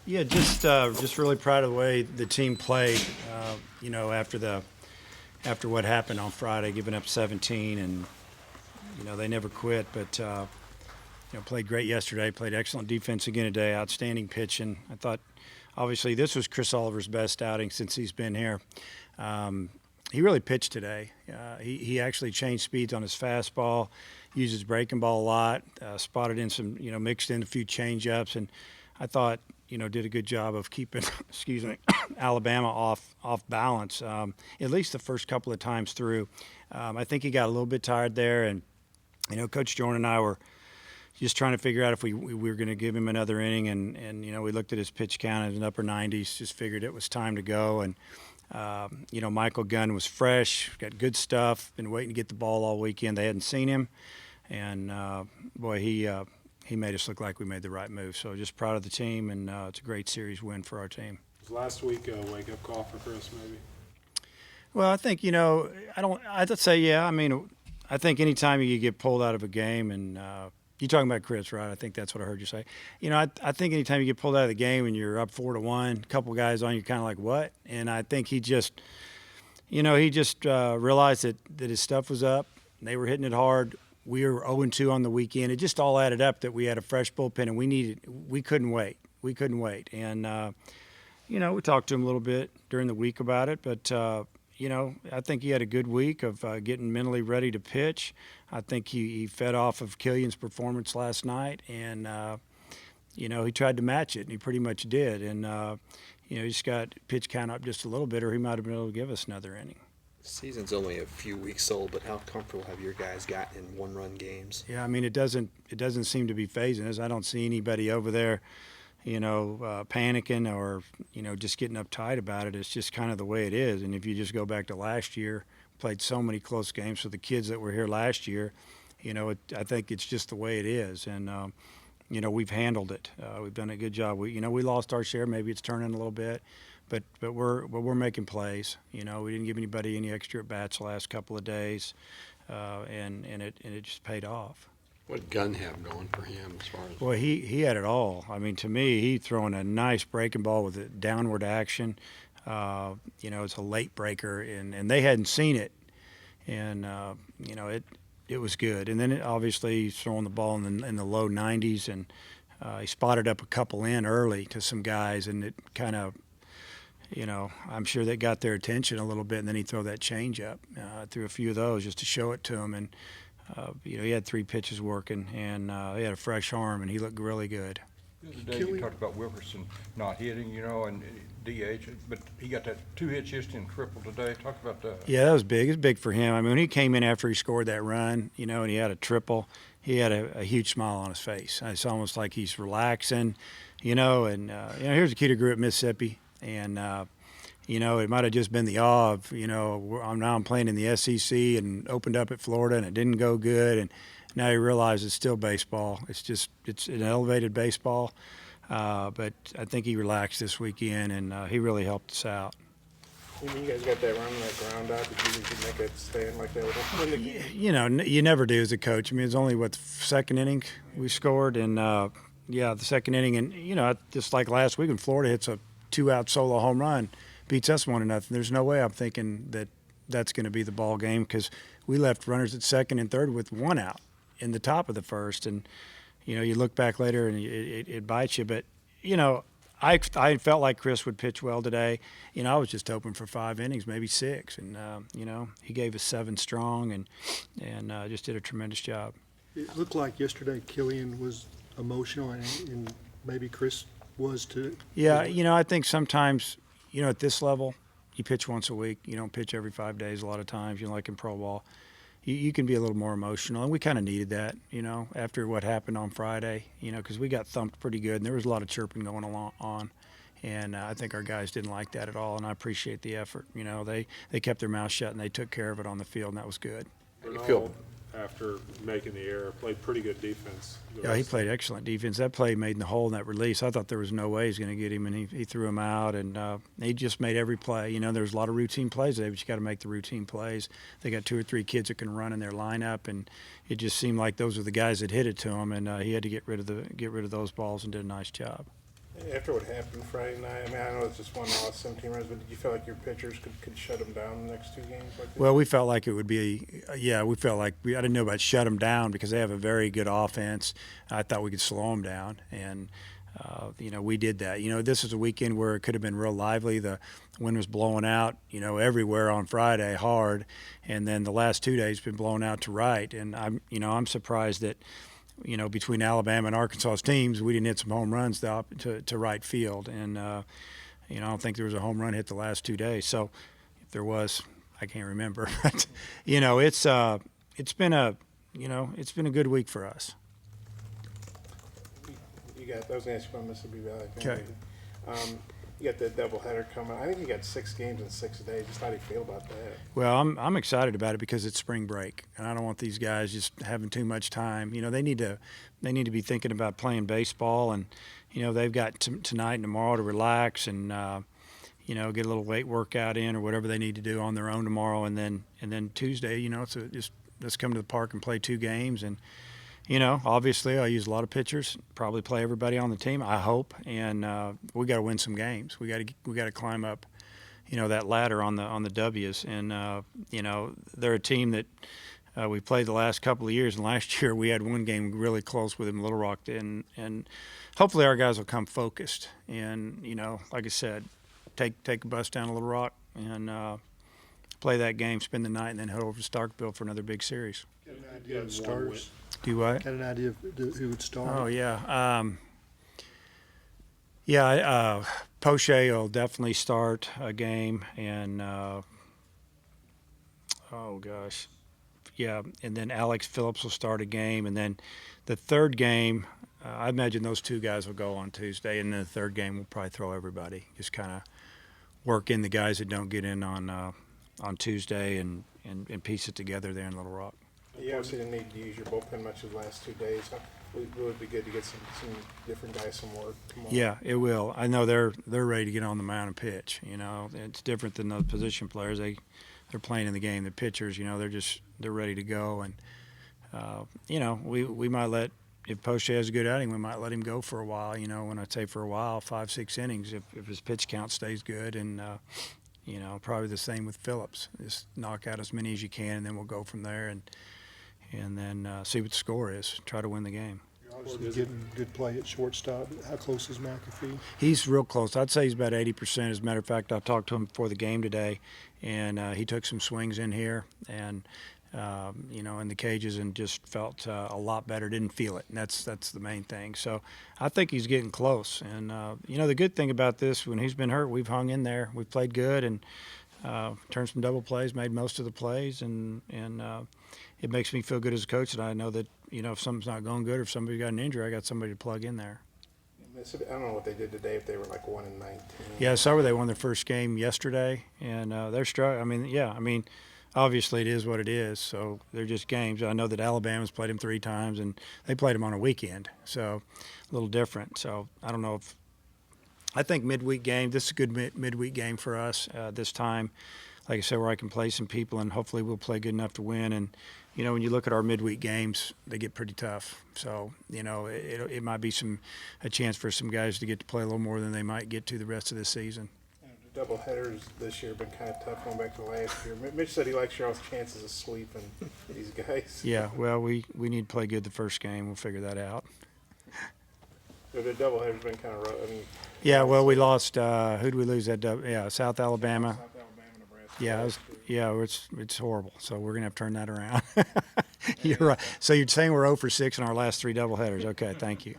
Yeah, just really proud of the way the team played. After what happened on Friday, giving up 17, and they never quit. But played great yesterday. Played excellent defense again today. Outstanding pitching. I thought, obviously, this was Chris Oliver's best outing since he's been here. He really pitched today. He actually changed speeds on his fastball, used his breaking ball a lot, spotted in some, mixed in a few change-ups, and I thought, did a good job of keeping, excuse me, Alabama off balance, at least the first couple of times through. I think he got a little bit tired there, and, Coach Jordan and I were just trying to figure out if we were going to give him another inning, and we looked at his pitch count in the upper 90s, just figured it was time to go, and Michael Gunn was fresh, got good stuff, been waiting to get the ball all weekend. They hadn't seen him, and boy, he made us look like we made the right move. So just proud of the team, and it's a great series win for our team. Was last week a wake-up call for Chris, maybe? Well, I think, I'd say, yeah. I mean, I think anytime you get pulled out of a game, and you're talking about Chris, right? I think that's what I heard you say. I think anytime you get pulled out of the game and you're up 4-1, a couple guys on, you're kind of like, what? And I think he just realized that his stuff was up. They were hitting it hard. We were 0-2 on the weekend. It just all added up that we had a fresh bullpen, and we couldn't wait. We couldn't wait. And, we talked to him a little bit during the week about it, but, I think he had a good week of getting mentally ready to pitch. I think he fed off of Killian's performance last night, and, he tried to match it, and he pretty much did. And, he just got pitch count up just a little bit, or he might have been able to give us another inning. Season's only a few weeks old, but how comfortable have your guys gotten in one-run games? Yeah, I mean, it doesn't seem to be phasing us. I don't see anybody over there, panicking or, just getting uptight about it. It's just kind of the way it is. And if you just go back to last year, played so many close games for the kids that were here last year, I think it's just the way it is. And, we've handled it. We've done a good job. We lost our share. Maybe it's turning a little bit. But we're making plays. We didn't give anybody any extra at bats the last couple of days, and it just paid off. What did Gunn have going for him as far as? Boy, he had it all. I mean, to me, he throwing a nice breaking ball with a downward action. It's a late breaker, and they hadn't seen it, and it was good. And then obviously he's throwing the ball in the low 90s, and he spotted up a couple in early to some guys, and it kind of. I'm sure that got their attention a little bit, and then he'd throw that change up, threw a few of those just to show it to him. And, he had 3 pitches working, and he had a fresh arm, and he looked really good. The other day you talked about Wilkerson not hitting, and DH, but he got that 2 hits yesterday and triple today. Talk about that. Yeah, that was big. It was big for him. I mean, when he came in after he scored that run, and he had a triple, he had a huge smile on his face. It's almost like he's relaxing, and here's a kid who grew up in Mississippi. And, it might have just been the awe of, I'm playing in the SEC and opened up at Florida and it didn't go good. And now you realize it's still baseball. It's an elevated baseball. But I think he relaxed this weekend, and he really helped us out. You guys got that run, that ground out, that you could make it stand like that with them? You never do as a coach. I mean, it's only, the second inning we scored. And, the second inning. And, just like last week when Florida hits a 2-out solo home run, beats us 1-0. There's no way I'm thinking that that's going to be the ball game, because we left runners at second and third with 1 out in the top of the first. And, you look back later and it bites you. But, I felt like Chris would pitch well today. I was just hoping for 5 innings, maybe 6. And, he gave us 7 strong and just did a tremendous job. It looked like yesterday Killian was emotional, and maybe Chris was too. Yeah, I think sometimes, at this level, you pitch once a week. You don't pitch every 5 days a lot of times, like in pro ball. You can be a little more emotional, and we kind of needed that, after what happened on Friday, because we got thumped pretty good, and there was a lot of chirping going on. And I think our guys didn't like that at all, and I appreciate the effort. They kept their mouth shut, and they took care of it on the field, and that was good. Bernal, after making the error, played pretty good defense. Yeah, he played excellent defense. That play made in the hole in that release. I thought there was no way he's going to get him, and he threw him out, and he just made every play. There's a lot of routine plays today, but you got to make the routine plays. They got 2 or 3 kids that can run in their lineup, and it just seemed like those were the guys that hit it to him, and he had to get rid of those balls and did a nice job. After what happened Friday night, I mean, I know it's just one loss, 17 runs, but did you feel like your pitchers could shut them down the next two games like this? Well, we felt like it would be, we felt like I didn't know about shut them down because they have a very good offense. I thought we could slow them down, and we did that. This is a weekend where it could have been real lively. The wind was blowing out, everywhere on Friday hard, and then the last 2 days been blown out to right. And I'm surprised that, between Alabama and Arkansas's teams, we didn't hit some home runs to right field. And I don't think there was a home run hit the last 2 days. So if there was, I can't remember. But it's been a good week for us. I was going to ask you about Mississippi Valley. Okay. You got the doubleheader coming. I think you got 6 games in 6 days. Just how do you feel about that? Well, I'm excited about it because it's spring break, and I don't want these guys just having too much time. They need to be thinking about playing baseball, and they've got tonight and tomorrow to relax and get a little weight workout in or whatever they need to do on their own tomorrow, and then Tuesday, so just let's come to the park and play 2 games. And obviously I use a lot of pitchers, probably play everybody on the team, I hope, and we got to win some games. We got to climb up, that ladder on the W's, and they're a team that we played the last couple of years, and last year we had one game really close with them, Little Rock, and hopefully our guys will come focused, and like I said, take a bus down to Little Rock and play that game, spend the night, and then head over to Starkville for another big series. Got an idea of starters? Do what? Got an idea of who would start? Oh yeah, Poche will definitely start a game, and and then Alex Phillips will start a game, and then the third game, I imagine those 2 guys will go on Tuesday, and then the third game we'll probably throw everybody, just kind of work in the guys that don't get in on Tuesday, and piece it together there in Little Rock. You obviously didn't need to use your bullpen much the last 2 days. It would be good to get some different guys some work tomorrow. Yeah, it will. I know they're ready to get on the mound and pitch. It's different than the position players. They're playing in the game. The pitchers, they're ready to go. And we might let, if Poche has a good outing, we might let him go for a while. When I say for a while, 5-6 innings if his pitch count stays good. And probably the same with Phillips. Just knock out as many as you can, and then we'll go from there and then see what the score is. Try to win the game. You're obviously getting good play at shortstop. How close is McAfee? He's real close. I'd say he's about 80%. As a matter of fact, I talked to him before the game today, and he took some swings in here and, in the cages, and just felt a lot better. Didn't feel it, and that's the main thing. So I think he's getting close. And, the good thing about this, when he's been hurt, we've hung in there. We've played good and turned some double plays, made most of the plays, and it makes me feel good as a coach that I know that, if something's not going good or if somebody got an injury, I got somebody to plug in there. I don't know what they did today, if they were like 1-19. Yeah, so they won their first game yesterday, and they're struggling. Obviously it is what it is, so they're just games. I know that Alabama's played them 3 times, and they played them on a weekend, so a little different. So I don't know if – I think midweek game, this is a good midweek game for us this time. Like I said, where I can play some people, and hopefully we'll play good enough to win. And, when you look at our midweek games, they get pretty tough. So, it might be a chance for some guys to get to play a little more than they might get to the rest of this season. The doubleheaders this year have been kind of tough going back to last year. Mitch said he likes y'all's chances of sweeping these guys. Yeah, well, we need to play good the first game. We'll figure that out. The doubleheaders been kind of rough. Yeah, well, we lost. Who did we lose that? South Alabama. South Alabama, Nebraska. It's horrible. So we're gonna have to turn that around. You're right. So you're saying we're 0 for 6 in our last 3 doubleheaders. Okay, thank you.